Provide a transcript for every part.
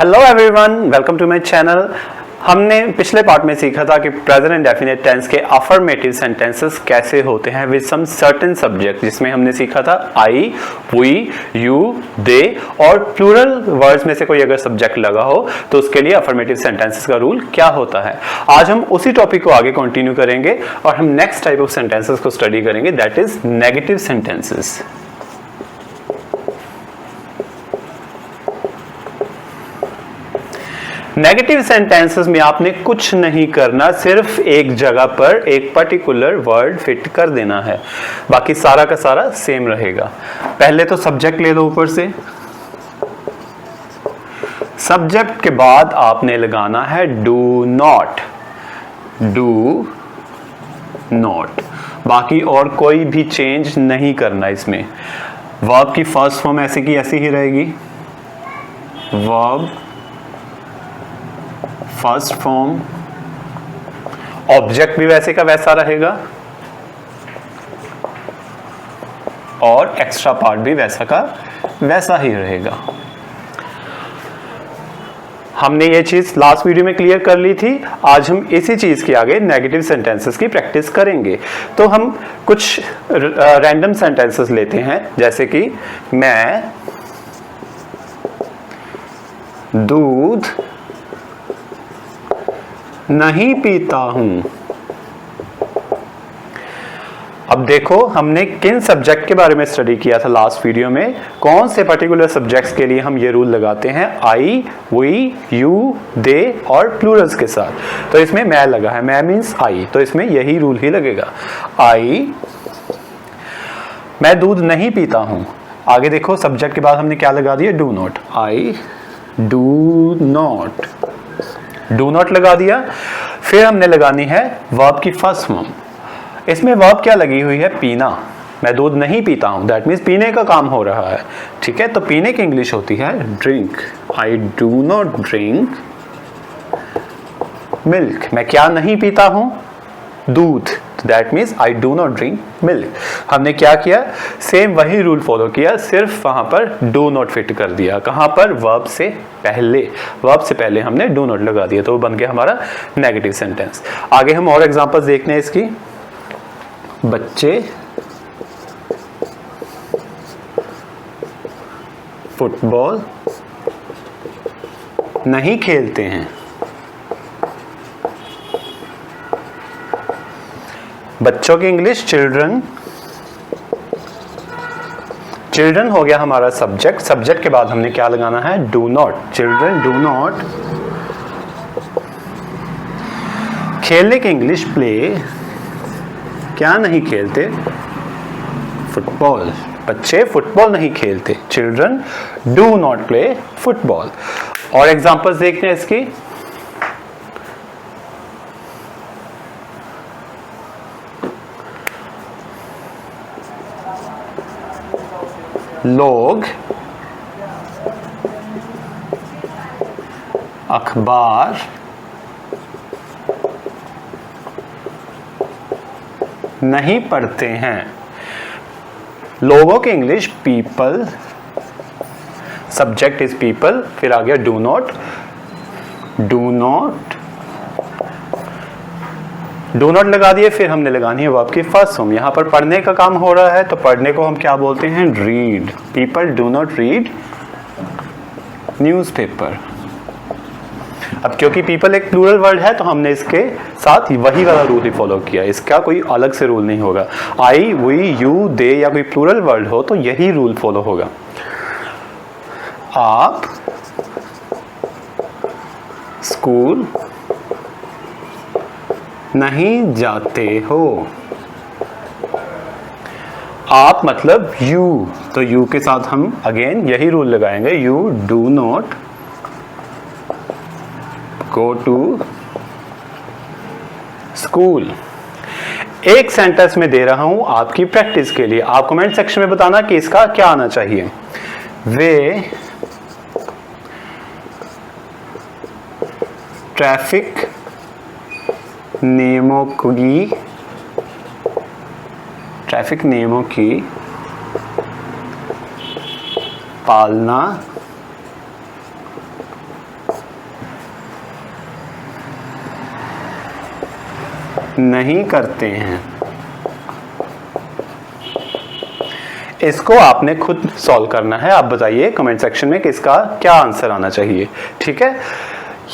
Hello everyone, welcome to my channel. हमने पिछले part में सीखा था कि प्रेजेंट इंडेफिनिट टेंस के अफर्मेटिव सेंटेंसेस कैसे होते हैं विद सम सर्टेन सब्जेक्ट, जिसमें हमने सीखा था आई, वी, यू, दे और प्लूरल वर्ड्स में से कोई अगर सब्जेक्ट लगा हो तो उसके लिए अफर्मेटिव सेंटेंसेस का रूल क्या होता है। आज हम उसी टॉपिक को आगे कंटिन्यू करेंगे और हम नेक्स्ट टाइप ऑफ सेंटेंसेस को स्टडी करेंगे, that is negative sentences. Negative sentences में आपने कुछ नहीं करना, सिर्फ एक जगह पर एक पर्टिकुलर वर्ड फिट कर देना है, बाकी सारा का सारा सेम रहेगा। पहले तो सब्जेक्ट ले लो ऊपर से, सब्जेक्ट के बाद आपने लगाना है डू नॉट, डू नॉट, बाकी और कोई भी चेंज नहीं करना इसमें। वर्ब की फर्स्ट फॉर्म ऐसी की ऐसी ही रहेगी, वर्ब फर्स्ट फॉर्म, ऑब्जेक्ट भी वैसे का वैसा रहेगा और एक्स्ट्रा पार्ट भी वैसा का वैसा ही रहेगा। हमने ये चीज लास्ट वीडियो में क्लियर कर ली थी। आज हम इसी चीज के आगे नेगेटिव सेंटेंसेस की प्रैक्टिस करेंगे। तो हम कुछ रैंडम सेंटेंसेस लेते हैं, जैसे कि मैं दूध नहीं पीता हूं। अब देखो हमने किन सब्जेक्ट के बारे में स्टडी किया था लास्ट वीडियो में, कौन से पर्टिकुलर सब्जेक्ट्स के लिए हम ये रूल लगाते हैं, आई, वी, यू, दे और प्लूरल्स के साथ। तो इसमें मैं लगा है, मैं मीन्स आई, तो इसमें यही रूल ही लगेगा। आई, मैं दूध नहीं पीता हूं। आगे देखो सब्जेक्ट के बाद हमने क्या लगा दिया, do not, I do not, do not लगा दिया। फिर हमने लगानी है वर्ब की फर्स्ट फॉर्म। इसमें वर्ब क्या लगी हुई है, पीना। मैं दूध नहीं पीता हूं, दैट मीन्स पीने का काम हो रहा है, ठीक है। तो पीने की इंग्लिश होती है drink, I do not drink milk. मैं क्या नहीं पीता हूं, दूध, that means I do not drink milk. हमने क्या किया, सेम वही रूल फॉलो किया, सिर्फ वहां पर डू नॉट फिट कर दिया। कहां पर, वर्ब से पहले, वर्ब से पहले हमने डू नॉट लगा दिया, तो वो बन गया हमारा नेगेटिव सेंटेंस। आगे हम और एग्जांपल्स देखते हैं इसकी। बच्चे फुटबॉल नहीं खेलते हैं। बच्चों की इंग्लिश चिल्ड्रन, चिल्ड्रन हो गया हमारा सब्जेक्ट। सब्जेक्ट के बाद हमने क्या लगाना है, do not, children do not. खेलने की इंग्लिश प्ले, क्या नहीं खेलते, फुटबॉल, बच्चे फुटबॉल नहीं खेलते, children do not play football. और एग्जांपल्स देखते हैं इसकी। लोग अखबार नहीं पढ़ते हैं। लोगों की English people, subject is people, फिर आ गया do not, do not, do not लगा दिए। फिर हमने लगानी है वर्ब की फर्स्ट फॉर्म। यहां पर पढ़ने का काम हो रहा है, तो पढ़ने को हम क्या बोलते हैं, read. People do not read newspaper. अब क्योंकि पीपल एक प्लूरल वर्ड है, तो हमने इसके साथ वही वाला रूल ही फॉलो किया, इसका कोई अलग से रूल नहीं होगा। आई, वी, यू, दे या कोई प्लूरल वर्ड हो तो यही रूल फॉलो होगा। आप स्कूल नहीं जाते हो। आप मतलब यू, तो यू के साथ हम अगेन यही रूल लगाएंगे, you do not go to school. एक सेंटेंस में दे रहा हूं आपकी प्रैक्टिस के लिए, आप कमेंट सेक्शन में बताना कि इसका क्या आना चाहिए। वे ट्रैफिक नियमों की पालना नहीं करते हैं। इसको आपने खुद सॉल्व करना है। आप बताइए कमेंट सेक्शन में कि इसका क्या आंसर आना चाहिए। ठीक है,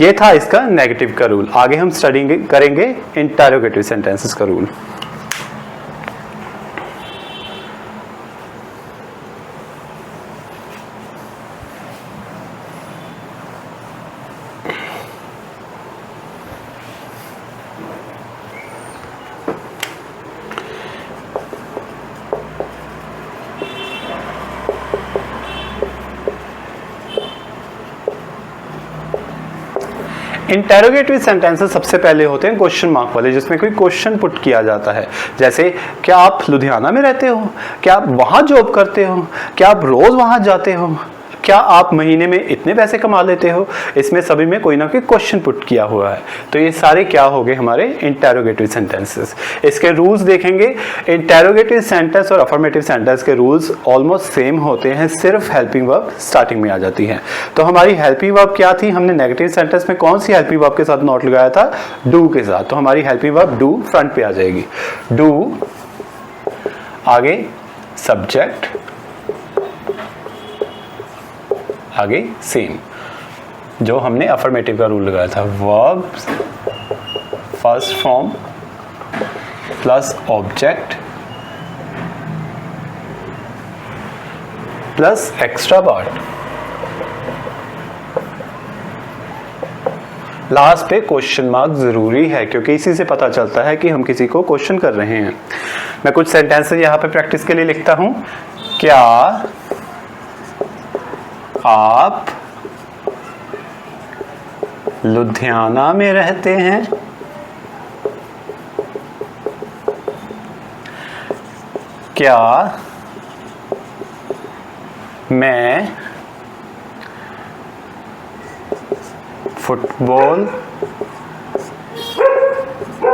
ये था इसका नेगेटिव का रूल। आगे हम स्टडी करेंगे इंटरोगेटिव सेंटेंसेस का रूल। इंटेरोगेटिव सेंटेंसेस सबसे पहले होते हैं क्वेश्चन मार्क वाले, जिसमें कोई क्वेश्चन पुट किया जाता है। जैसे क्या आप लुधियाना में रहते हो, क्या आप वहां जॉब करते हो, क्या आप रोज वहां जाते हो, क्या आप महीने में इतने पैसे कमा लेते हो। इसमें सभी में कोई ना कोई क्वेश्चन पुट किया हुआ है। तो ये सारे क्या हो गए हमारे इंटेरोगेटिव सेंटेंसेस। इसके रूल्स देखेंगे। इंटेरोगेटिव सेंटेंस और अफर्मेटिव सेंटेंस के रूल्स ऑलमोस्ट सेम होते हैं, सिर्फ हेल्पिंग वर्ब स्टार्टिंग में आ जाती है। तो हमारी हेल्पिंग वर्ब क्या थी, हमने नेगेटिव सेंटेंस में कौन सी हेल्पिंग वर्ब के साथ नोट लगाया था, डू के साथ। तो हमारी हेल्पिंग वर्ब डू फ्रंट पे आ जाएगी। डू, आगे सब्जेक्ट, आगे सेम, जो हमने अफर्मेटिव का रूल लगाया था। Verb first form plus object plus extra part, last पे क्वेश्चन मार्क जरूरी है, क्योंकि इसी से पता चलता है कि हम किसी को क्वेश्चन कर रहे हैं। मैं कुछ सेंटेंसेस यहां पे प्रैक्टिस के लिए लिखता हूं। क्या आप लुधियाना में रहते हैं? क्या मैं फुटबॉल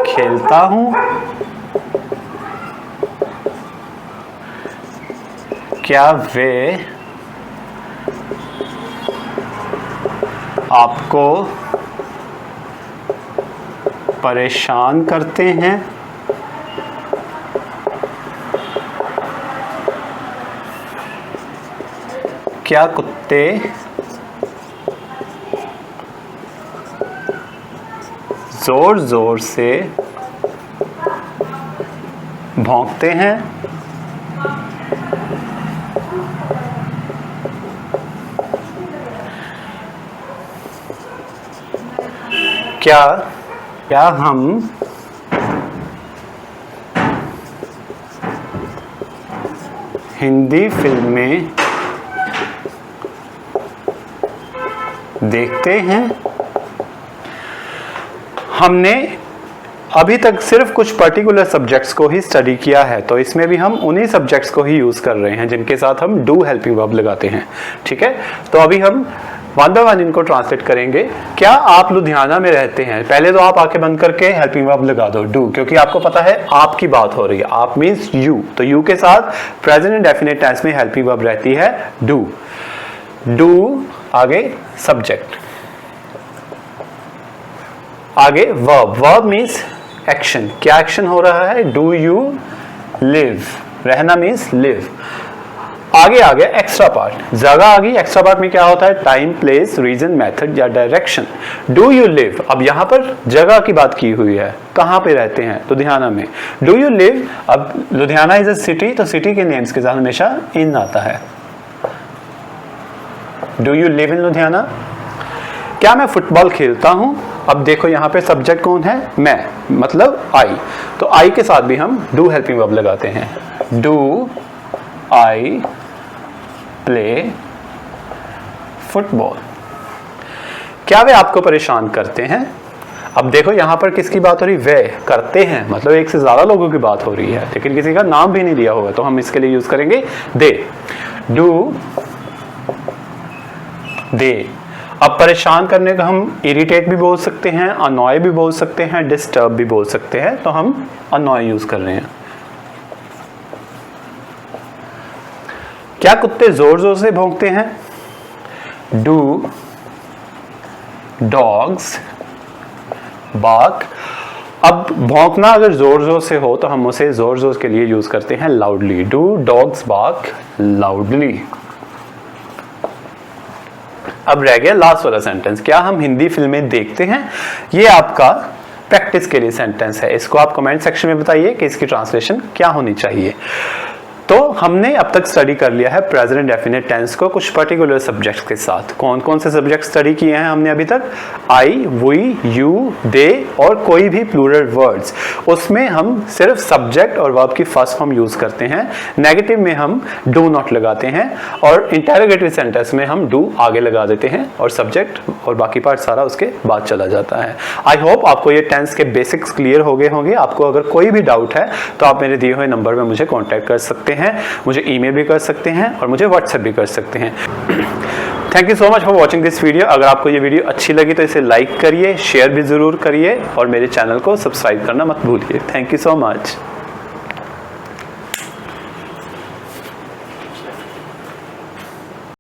खेलता हूं? क्या वे आपको परेशान करते हैं? क्या कुत्ते जोर जोर से भौंकते हैं? क्या हम हिंदी फिल्में देखते हैं? हमने अभी तक सिर्फ कुछ पर्टिकुलर सब्जेक्ट्स को ही स्टडी किया है, तो इसमें भी हम उन्हीं सब्जेक्ट्स को ही यूज कर रहे हैं जिनके साथ हम डू हेल्पिंग वर्ब लगाते हैं। ठीक है, तो अभी हम वन बाय वन इनको ट्रांसलेट करेंगे। क्या आप लुधियाना में रहते हैं? पहले तो आप आंखें बंद करके हेल्पिंग वर्ब लगा दो डू, क्योंकि आपको पता है आपकी बात हो रही है। आप मीन्स यू, तो यू के साथ प्रेजेंट इंडेफिनिट टेंस में हेल्पिंग वर्ब रहती है डू। डू, आगे सब्जेक्ट, आगे वर्ब। Verb means action. क्या एक्शन हो रहा है? डू यू लिव, रहना मीन्स लिव। आगे आ गया एक्स्ट्रा पार्ट, जगह आ गई। एक्स्ट्रा पार्ट में क्या होता है? टाइम, प्लेस, रीजन, मेथड या डायरेक्शन। डू यू लिव, अब यहां पर जगह की बात की हुई है, कहां पे रहते हैं? लुधियाना में। डू यू लिव, अब लुधियाना इज अ सिटी, तो सिटी के नेम्स के साथ हमेशा इन आता है। Do you live in Ludhiana? क्या मैं फुटबॉल खेलता हूं? अब देखो यहां पे सब्जेक्ट कौन है? मैं, मतलब आई, तो आई के साथ भी हम डू हेल्पिंग वर्ब लगाते हैं। Do I play football. क्या वे आपको परेशान करते हैं? अब देखो यहां पर किसकी बात हो रही? वे करते हैं, मतलब एक से ज्यादा लोगों की बात हो रही है, लेकिन किसी का नाम भी नहीं दिया हुआ, तो हम इसके लिए यूज करेंगे दे। Do they. अब परेशान करने का हम इरिटेट भी बोल सकते हैं, अनॉय भी बोल सकते हैं, डिस्टर्ब भी बोल सकते हैं, तो हम अनॉय यूज कर रहे हैं। क्या कुत्ते जोर जोर से भौंकते हैं? डू डॉग्स बार्क अब भौंकना अगर जोर जोर से हो तो हम उसे जोर जोर के लिए यूज करते हैं loudly. Do dogs bark loudly. अब रह गया लास्ट वाला सेंटेंस, क्या हम हिंदी फिल्में देखते हैं? ये आपका प्रैक्टिस के लिए सेंटेंस है, इसको आप कमेंट सेक्शन में बताइए कि इसकी ट्रांसलेशन क्या होनी चाहिए। तो हमने अब तक स्टडी कर लिया है प्रेजेंट इंडेफिनिट टेंस को कुछ पर्टिकुलर सब्जेक्ट्स के साथ। कौन कौन से सब्जेक्ट स्टडी किए हैं हमने अभी तक? आई, वी, यू, दे और कोई भी प्लूरल वर्ड्स, उसमें हम सिर्फ सब्जेक्ट और वर्ब की फर्स्ट फॉर्म यूज करते हैं। नेगेटिव में हम डू नॉट लगाते हैं और इंटेरोगेटिव सेंटेंस में हम डू आगे लगा देते हैं और सब्जेक्ट और बाकी पार्ट सारा उसके बाद चला जाता है। आई होप आपको ये टेंस के बेसिक्स क्लियर हो गए होंगे। आपको अगर कोई भी डाउट है तो आप मेरे दिए हुए नंबर पे मुझे कॉन्टैक्ट कर सकते हैं, मुझे ईमेल भी कर सकते हैं और मुझे व्हाट्सएप भी कर सकते हैं। Thank you so much for watching this video. अगर आपको ये वीडियो अच्छी लगी तो इसे लाइक करिए, शेयर भी जरूर करिए और मेरे चैनल को सब्सक्राइब करना मत भूलिए। Thank you so much.